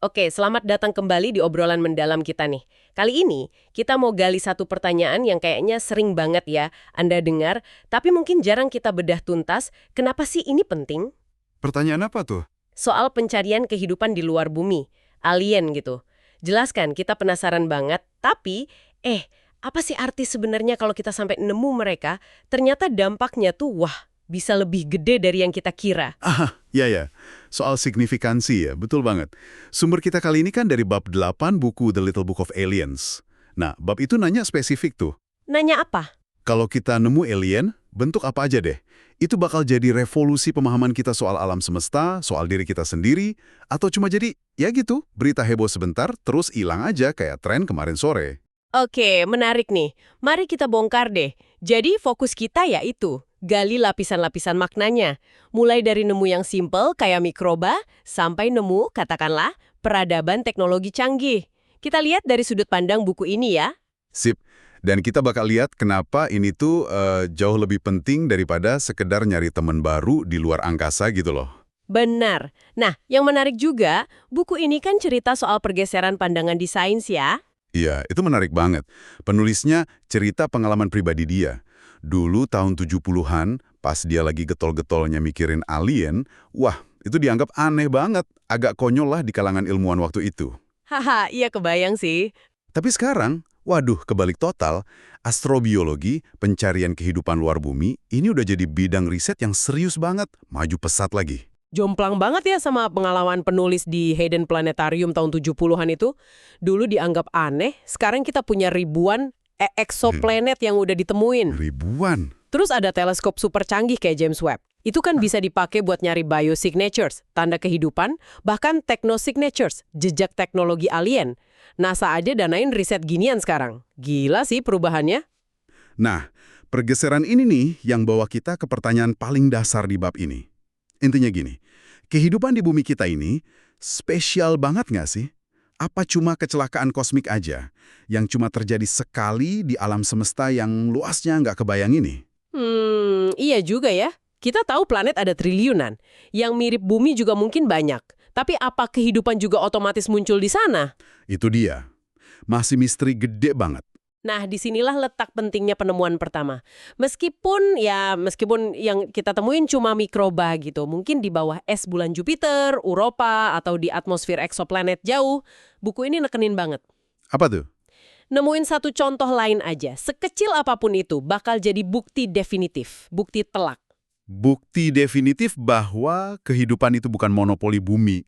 Oke, selamat datang kembali di obrolan mendalam kita nih. Kali ini, kita mau gali satu pertanyaan yang kayaknya sering banget ya Anda dengar, tapi mungkin jarang kita bedah tuntas. Kenapa sih ini penting? Pertanyaan apa tuh? Soal pencarian kehidupan di luar bumi, alien gitu. Jelaskan, kita penasaran banget, tapi, apa sih arti sebenarnya kalau kita sampai nemu mereka, ternyata dampaknya tuh, wah, bisa lebih gede dari yang kita kira. Ya. Soal signifikansi ya, betul banget. Sumber kita kali ini kan dari bab 8 buku The Little Book of Aliens. Nah, bab itu nanya spesifik tuh. Nanya apa? Kalau kita nemu alien, bentuk apa aja deh? Itu bakal jadi revolusi pemahaman kita soal alam semesta, soal diri kita sendiri, atau cuma jadi, ya gitu, berita heboh sebentar, terus hilang aja kayak tren kemarin sore. Oke, menarik nih. Mari kita bongkar deh. Jadi fokus kita yaitu gali lapisan-lapisan maknanya. Mulai dari nemu yang simple kayak mikroba, sampai nemu, katakanlah, peradaban teknologi canggih. Kita lihat dari sudut pandang buku ini ya. Sip. Dan kita bakal lihat kenapa ini tuh jauh lebih penting daripada sekedar nyari teman baru di luar angkasa gitu loh. Benar. Nah, yang menarik juga, buku ini kan cerita soal pergeseran pandangan di sains ya. Iya, itu menarik banget. Penulisnya cerita pengalaman pribadi dia. Dulu tahun 70-an, pas dia lagi getol-getolnya mikirin alien, wah, itu dianggap aneh banget. Agak konyol lah di kalangan ilmuwan waktu itu. Haha, iya kebayang sih. Tapi sekarang, waduh, kebalik total. Astrobiologi, pencarian kehidupan luar bumi, ini udah jadi bidang riset yang serius banget, maju pesat lagi. Jomplang banget ya sama pengalaman penulis di Hayden Planetarium tahun 70-an itu. Dulu dianggap aneh, sekarang kita punya ribuan exoplanet yang udah ditemuin. Ribuan. Terus ada teleskop super canggih kayak James Webb. Itu kan bisa dipakai buat nyari biosignatures, tanda kehidupan, bahkan technosignatures, jejak teknologi alien. NASA aja danain riset ginian sekarang. Gila sih perubahannya. Nah, pergeseran ini nih yang bawa kita ke pertanyaan paling dasar di bab ini. Intinya gini, kehidupan di bumi kita ini spesial banget nggak sih? Apa cuma kecelakaan kosmik aja yang cuma terjadi sekali di alam semesta yang luasnya nggak kebayang ini? Iya juga ya. Kita tahu planet ada triliunan. Yang mirip bumi juga mungkin banyak. Tapi apa kehidupan juga otomatis muncul di sana? Itu dia. Masih misteri gede banget. Nah, disinilah letak pentingnya penemuan pertama. Meskipun yang kita temuin cuma mikroba gitu, mungkin di bawah es bulan Jupiter, Europa, atau di atmosfer eksoplanet jauh, buku ini nekenin banget. Apa tuh? Nemuin satu contoh lain aja, sekecil apapun itu, bakal jadi bukti definitif, bukti telak. Bukti definitif bahwa kehidupan itu bukan monopoli bumi.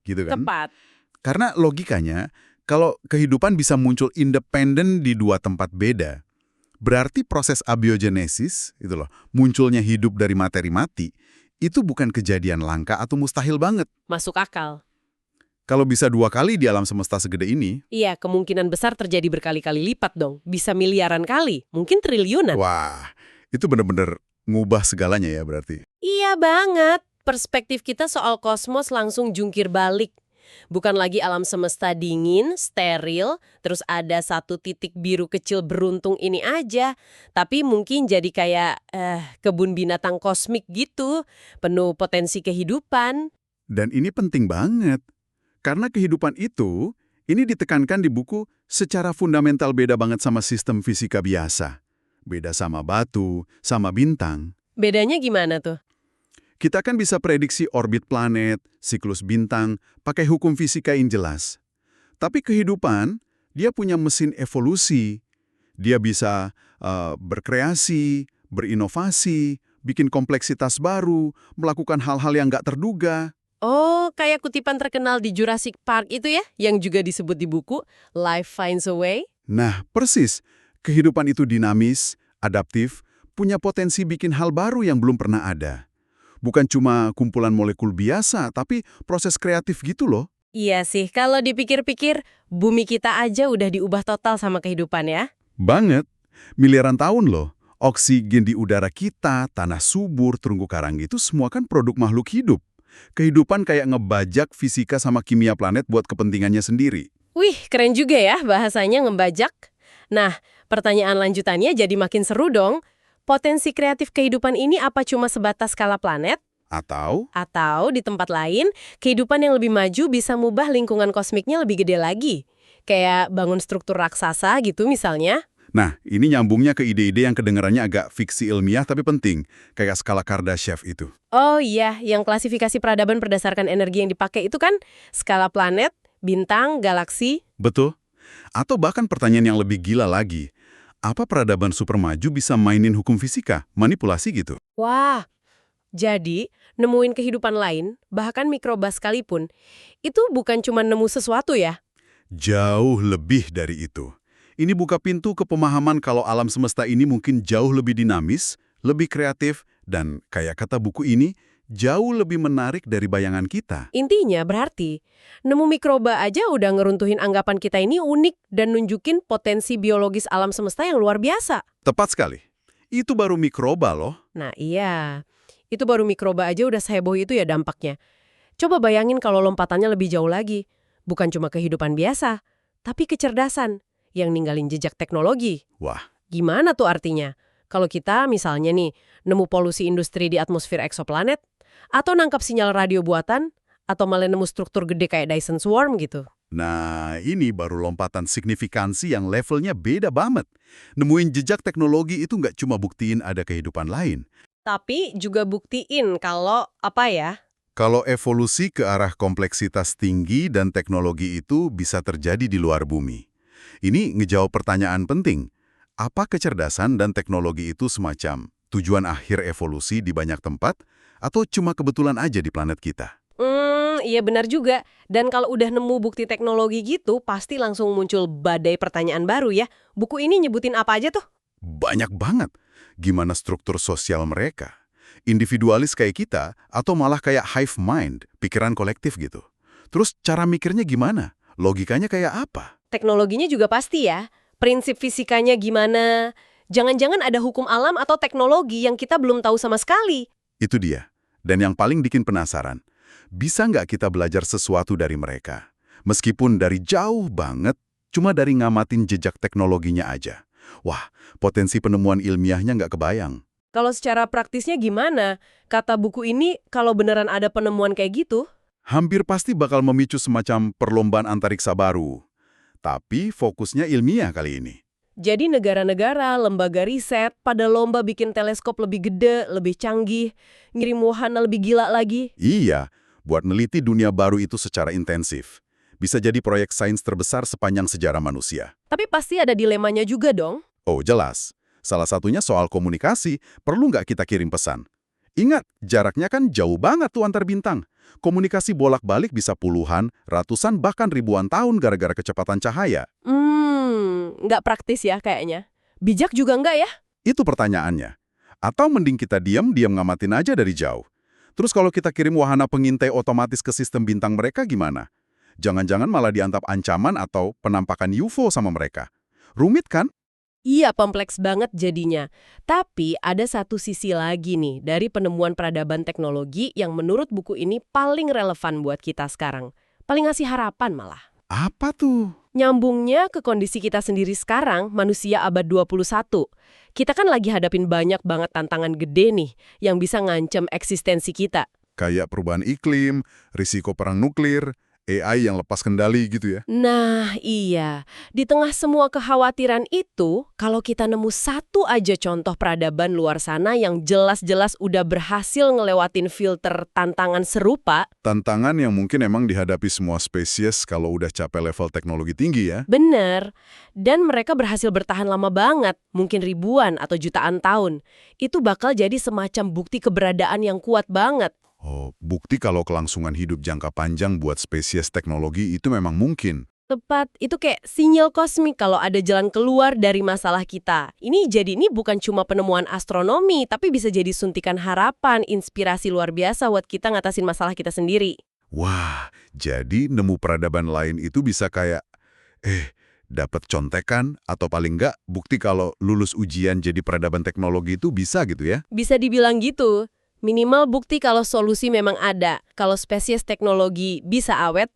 Gitu kan? Tepat. Karena logikanya, kalau kehidupan bisa muncul independen di dua tempat beda, berarti proses abiogenesis, itu loh, munculnya hidup dari materi mati, itu bukan kejadian langka atau mustahil banget. Masuk akal. Kalau bisa 2 kali di alam semesta segede ini, Iya, kemungkinan besar terjadi berkali-kali lipat dong. Bisa miliaran kali, mungkin triliunan. wah, itu bener-bener ngubah segalanya ya berarti. Iya banget. Perspektif kita soal kosmos langsung jungkir balik. Bukan lagi alam semesta dingin, steril, terus ada satu titik biru kecil beruntung ini aja. Tapi mungkin jadi kayak kebun binatang kosmik gitu, penuh potensi kehidupan. Dan ini penting banget. Karena kehidupan itu, ini ditekankan di buku secara fundamental beda banget sama sistem fisika biasa. Beda sama batu, sama bintang. Bedanya gimana tuh? Kita kan bisa prediksi orbit planet, siklus bintang, pakai hukum fisika yang jelas. Tapi kehidupan, dia punya mesin evolusi. Dia bisa berkreasi, berinovasi, bikin kompleksitas baru, melakukan hal-hal yang nggak terduga. Oh, kayak kutipan terkenal di Jurassic Park itu ya, yang juga disebut di buku Life Finds a Way. Nah, persis. Kehidupan itu dinamis, adaptif, punya potensi bikin hal baru yang belum pernah ada. Bukan cuma kumpulan molekul biasa, tapi proses kreatif gitu loh. Iya sih, kalau dipikir-pikir, bumi kita aja udah diubah total sama kehidupan ya. Banget. Miliaran tahun loh. Oksigen di udara kita, tanah subur, terumbu karang itu semua kan produk makhluk hidup. Kehidupan kayak ngebajak fisika sama kimia planet buat kepentingannya sendiri. Wih, keren juga ya bahasanya ngebajak. Nah, pertanyaan lanjutannya jadi makin seru dong. Potensi kreatif kehidupan ini apa cuma sebatas skala planet? Atau di tempat lain, kehidupan yang lebih maju bisa mubah lingkungan kosmiknya lebih gede lagi. Kayak bangun struktur raksasa gitu misalnya. Nah, ini nyambungnya ke ide-ide yang kedengarannya agak fiksi ilmiah tapi penting, kayak skala Kardashev itu. Oh iya, yang klasifikasi peradaban berdasarkan energi yang dipakai itu kan skala planet, bintang, galaksi. Betul? Atau bahkan pertanyaan yang lebih gila lagi, apa peradaban super maju bisa mainin hukum fisika, manipulasi gitu? Wah, jadi nemuin kehidupan lain, bahkan mikroba sekalipun, itu bukan cuma nemu sesuatu ya. Jauh lebih dari itu. Ini buka pintu ke pemahaman kalau alam semesta ini mungkin jauh lebih dinamis, lebih kreatif, dan kayak kata buku ini, jauh lebih menarik dari bayangan kita. Intinya berarti, nemu mikroba aja udah ngeruntuhin anggapan kita ini unik dan nunjukin potensi biologis alam semesta yang luar biasa. Tepat sekali. Itu baru mikroba loh. Nah iya, itu baru mikroba aja udah seheboh itu ya dampaknya. Coba bayangin kalau lompatannya lebih jauh lagi. Bukan cuma kehidupan biasa, tapi kecerdasan yang ninggalin jejak teknologi. Wah, Gimana tuh artinya? Kalau kita misalnya nih, nemu polusi industri di atmosfer eksoplanet, atau nangkap sinyal radio buatan, atau malah nemu struktur gede kayak Dyson Swarm gitu. nah ini baru lompatan signifikansi yang levelnya beda banget. Nemuin jejak teknologi itu nggak cuma buktiin ada kehidupan lain. Tapi juga buktiin kalau, apa ya, Kalau evolusi ke arah kompleksitas tinggi dan teknologi itu bisa terjadi di luar bumi. Ini ngejawab pertanyaan penting. Apa kecerdasan dan teknologi itu semacam tujuan akhir evolusi di banyak tempat atau cuma kebetulan aja di planet kita? iya benar juga. Dan kalau udah nemu bukti teknologi gitu, pasti langsung muncul badai pertanyaan baru ya. Buku ini nyebutin apa aja tuh? Banyak banget. Gimana struktur sosial mereka? Individualis kayak kita atau malah kayak hive mind, pikiran kolektif gitu. Terus cara mikirnya gimana? Logikanya kayak apa? Teknologinya juga pasti ya. Prinsip fisikanya gimana? Jangan-jangan ada hukum alam atau teknologi yang kita belum tahu sama sekali. Itu dia. Dan yang paling bikin penasaran, bisa nggak kita belajar sesuatu dari mereka? Meskipun dari jauh banget, cuma dari ngamatin jejak teknologinya aja. Wah, potensi penemuan ilmiahnya nggak kebayang. Kalau secara praktisnya gimana? Kata buku ini, kalau beneran ada penemuan kayak gitu, Hampir pasti bakal memicu semacam perlombaan antariksa baru. Tapi fokusnya ilmiah kali ini. jadi negara-negara, lembaga riset, pada lomba bikin teleskop lebih gede, lebih canggih, ngirim wahana lebih gila lagi. Iya, buat neliti dunia baru itu secara intensif. Bisa jadi proyek sains terbesar sepanjang sejarah manusia. Tapi pasti ada dilemanya juga dong. Oh, jelas. Salah satunya soal komunikasi, perlu nggak kita kirim pesan? Ingat, jaraknya kan jauh banget tuh antar bintang. Komunikasi bolak-balik bisa puluhan, ratusan, bahkan ribuan tahun gara-gara kecepatan cahaya. Nggak praktis ya kayaknya. Bijak juga nggak ya? Itu pertanyaannya. Atau mending kita diam ngamatin aja dari jauh. Terus kalau kita kirim wahana pengintai otomatis ke sistem bintang mereka gimana? Jangan-jangan malah dianggap ancaman atau penampakan UFO sama mereka. Rumit kan? Iya, kompleks banget jadinya. Tapi ada satu sisi lagi nih dari penemuan peradaban teknologi yang menurut buku ini paling relevan buat kita sekarang. Paling ngasih harapan malah. Apa tuh? Nyambungnya ke kondisi kita sendiri sekarang, manusia abad 21. Kita kan lagi hadapin banyak banget tantangan gede nih yang bisa ngancem eksistensi kita. Kayak perubahan iklim, risiko perang nuklir, AI yang lepas kendali gitu ya. Nah, iya. Di tengah semua kekhawatiran itu, kalau kita nemu satu aja contoh peradaban luar sana yang jelas-jelas udah berhasil ngelewatin filter tantangan serupa, Tantangan yang mungkin emang dihadapi semua spesies kalau udah capai level teknologi tinggi ya. bener. Dan mereka berhasil bertahan lama banget, mungkin ribuan atau jutaan tahun. Itu bakal jadi semacam bukti keberadaan yang kuat banget. Oh, bukti kalau kelangsungan hidup jangka panjang buat spesies teknologi itu memang mungkin. Tepat, itu kayak sinyal kosmik kalau ada jalan keluar dari masalah kita. Ini bukan cuma penemuan astronomi, tapi bisa jadi suntikan harapan, inspirasi luar biasa buat kita ngatasin masalah kita sendiri. Wah, jadi nemu peradaban lain itu bisa kayak, dapat contekan atau paling nggak bukti kalau lulus ujian jadi peradaban teknologi itu bisa gitu ya. Bisa dibilang gitu. Minimal bukti kalau solusi memang ada. Kalau spesies teknologi bisa awet,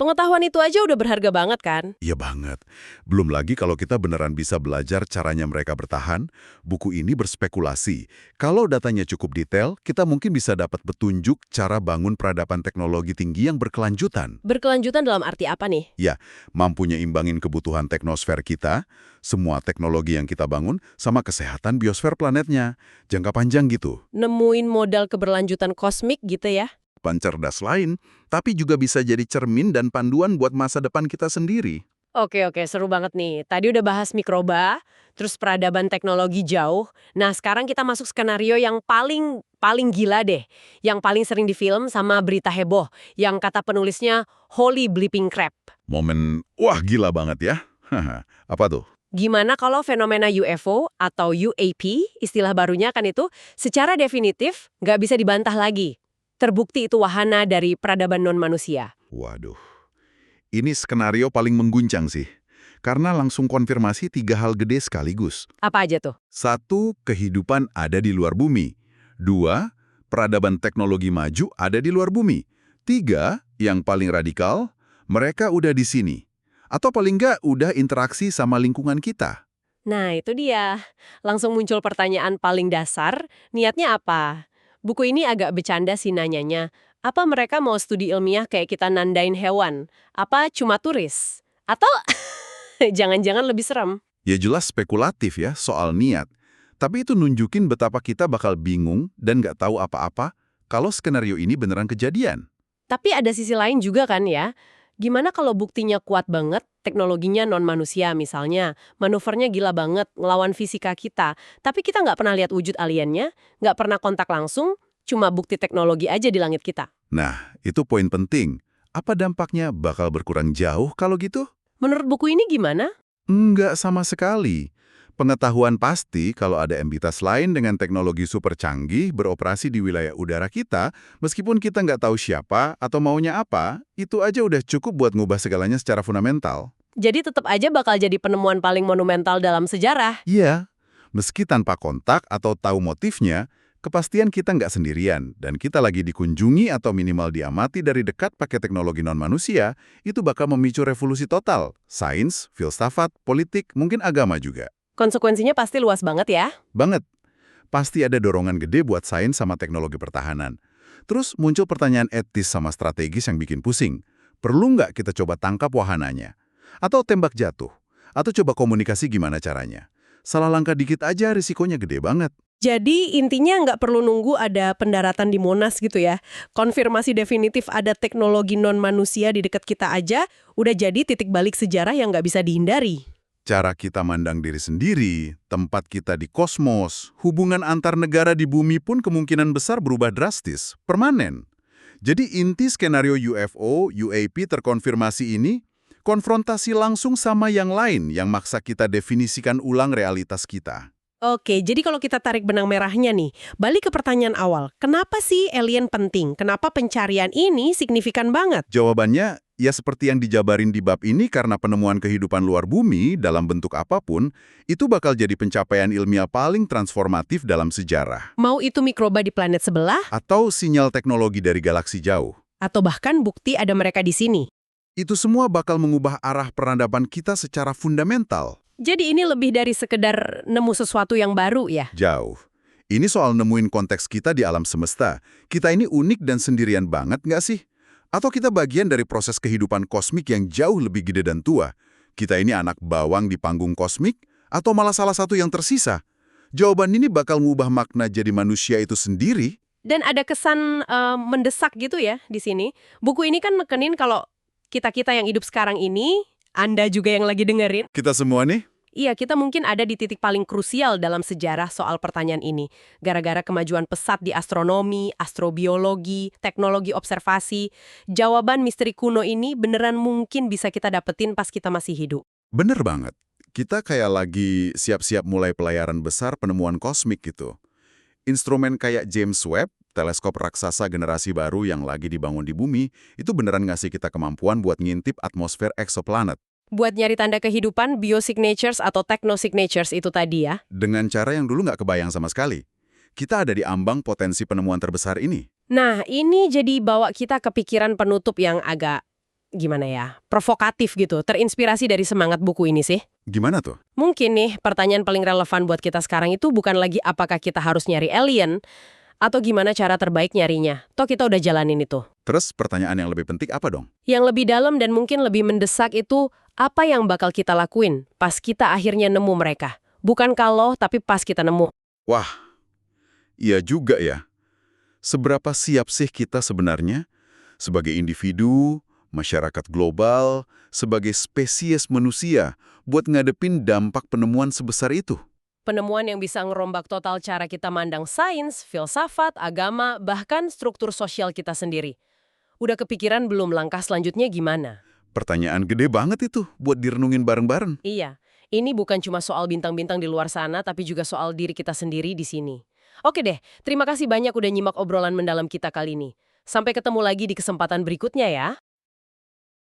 Pengetahuan itu aja udah berharga banget kan? Iya banget. Belum lagi kalau kita beneran bisa belajar caranya mereka bertahan, buku ini berspekulasi. Kalau datanya cukup detail, kita mungkin bisa dapat petunjuk cara bangun peradaban teknologi tinggi yang berkelanjutan. Berkelanjutan dalam arti apa nih? Ya, mampunya imbangin kebutuhan teknosfer kita, semua teknologi yang kita bangun, sama kesehatan biosfer planetnya. Jangka panjang gitu. Nemuin modal keberlanjutan kosmik gitu ya? Cerdas lain, tapi juga bisa jadi cermin dan panduan buat masa depan kita sendiri. Oke, seru banget nih. Tadi udah bahas mikroba, terus peradaban teknologi jauh. Nah, sekarang kita masuk skenario yang paling paling gila deh. Yang paling sering di film sama berita heboh. Yang kata penulisnya, holy bleeping crap. Momen, wah gila banget ya. Haha, apa tuh? Gimana kalau fenomena UFO atau UAP, istilah barunya kan itu, secara definitif nggak bisa dibantah lagi. Terbukti itu wahana dari peradaban non-manusia. Waduh, ini skenario paling mengguncang sih. Karena langsung konfirmasi 3 hal gede sekaligus. Apa aja tuh? 1, kehidupan ada di luar bumi. 2, peradaban teknologi maju ada di luar bumi. 3, yang paling radikal, mereka udah di sini. Atau paling nggak udah interaksi sama lingkungan kita. Nah, itu dia. Langsung muncul pertanyaan paling dasar, niatnya apa? Buku ini agak bercanda sih nanyanya. Apa mereka mau studi ilmiah kayak kita nandain hewan? Apa cuma turis? Atau jangan-jangan lebih serem? Ya jelas spekulatif ya soal niat. Tapi itu nunjukin betapa kita bakal bingung dan nggak tahu apa-apa kalau skenario ini beneran kejadian. Tapi ada sisi lain juga kan ya. Gimana kalau buktinya kuat banget, teknologinya non-manusia misalnya, manuvernya gila banget, ngelawan fisika kita, tapi kita nggak pernah lihat wujud aliennya, nggak pernah kontak langsung, cuma bukti teknologi aja di langit kita. Nah, itu poin penting. Apa dampaknya bakal berkurang jauh kalau gitu? Menurut buku ini gimana? Enggak sama sekali. Pengetahuan pasti kalau ada entitas lain dengan teknologi super canggih beroperasi di wilayah udara kita, meskipun kita nggak tahu siapa atau maunya apa, itu aja udah cukup buat ngubah segalanya secara fundamental. Jadi tetap aja bakal jadi penemuan paling monumental dalam sejarah. Iya, meski tanpa kontak atau tahu motifnya, kepastian kita nggak sendirian, dan kita lagi dikunjungi atau minimal diamati dari dekat pakai teknologi non-manusia, itu bakal memicu revolusi total. Sains, filsafat, politik, mungkin agama juga. Konsekuensinya pasti luas banget ya. Banget. Pasti ada dorongan gede buat sains sama teknologi pertahanan. Terus muncul pertanyaan etis sama strategis yang bikin pusing. Perlu nggak kita coba tangkap wahananya? Atau tembak jatuh? Atau coba komunikasi gimana caranya? Salah langkah dikit aja risikonya gede banget. Jadi intinya nggak perlu nunggu ada pendaratan di Monas gitu ya. Konfirmasi definitif ada teknologi non-manusia di dekat kita aja, udah jadi titik balik sejarah yang nggak bisa dihindari. Cara kita mandang diri sendiri, tempat kita di kosmos, hubungan antar negara di bumi pun kemungkinan besar berubah drastis, permanen. Jadi inti skenario UFO, UAP terkonfirmasi ini, konfrontasi langsung sama yang lain yang maksa kita definisikan ulang realitas kita. Oke, jadi kalau kita tarik benang merahnya nih, balik ke pertanyaan awal, kenapa sih alien penting? Kenapa pencarian ini signifikan banget? Jawabannya, ya seperti yang dijabarin di bab ini karena penemuan kehidupan luar bumi dalam bentuk apapun, itu bakal jadi pencapaian ilmiah paling transformatif dalam sejarah. Mau itu mikroba di planet sebelah, Atau sinyal teknologi dari galaksi jauh. atau bahkan bukti ada mereka di sini. Itu semua bakal mengubah arah peradaban kita secara fundamental. Jadi ini lebih dari sekedar nemu sesuatu yang baru ya? Jauh. Ini soal nemuin konteks kita di alam semesta. Kita ini unik dan sendirian banget nggak sih? Atau kita bagian dari proses kehidupan kosmik yang jauh lebih gede dan tua? Kita ini anak bawang di panggung kosmik? Atau malah salah satu yang tersisa? Jawaban ini bakal mengubah makna jadi manusia itu sendiri. Dan ada kesan mendesak gitu ya di sini. Buku ini kan nekenin kalau kita-kita yang hidup sekarang ini, Anda juga yang lagi dengerin, Kita semua nih, iya, kita mungkin ada di titik paling krusial dalam sejarah soal pertanyaan ini. Gara-gara kemajuan pesat di astronomi, astrobiologi, teknologi observasi, jawaban misteri kuno ini beneran mungkin bisa kita dapetin pas kita masih hidup. bener banget. Kita kayak lagi siap-siap mulai pelayaran besar penemuan kosmik gitu. Instrumen kayak James Webb, teleskop raksasa generasi baru yang lagi dibangun di bumi, itu beneran ngasih kita kemampuan buat ngintip atmosfer eksoplanet. Buat nyari tanda kehidupan, biosignatures atau technosignatures itu tadi ya. Dengan cara yang dulu nggak kebayang sama sekali. Kita ada di ambang potensi penemuan terbesar ini. Nah, ini jadi bawa kita ke pikiran penutup yang agak gimana ya, provokatif gitu, terinspirasi dari semangat buku ini sih. Gimana tuh? Mungkin nih, pertanyaan paling relevan buat kita sekarang itu bukan lagi apakah kita harus nyari alien, atau gimana cara terbaik nyarinya. Toh kita udah jalanin itu. Terus pertanyaan yang lebih penting apa dong? Yang lebih dalam dan mungkin lebih mendesak itu, apa yang bakal kita lakuin pas kita akhirnya nemu mereka. Bukan kalau, tapi pas kita nemu. Wah, iya juga ya. Seberapa siap sih kita sebenarnya? Sebagai individu, masyarakat global, sebagai spesies manusia, buat ngadepin dampak penemuan sebesar itu. Penemuan yang bisa ngerombak total cara kita mandang sains, filsafat, agama, bahkan struktur sosial kita sendiri. Udah kepikiran belum langkah selanjutnya gimana? Pertanyaan gede banget itu buat direnungin bareng-bareng. Iya, ini bukan cuma soal bintang-bintang di luar sana, tapi juga soal diri kita sendiri di sini. Oke deh, terima kasih banyak udah nyimak obrolan mendalam kita kali ini. Sampai ketemu lagi di kesempatan berikutnya ya.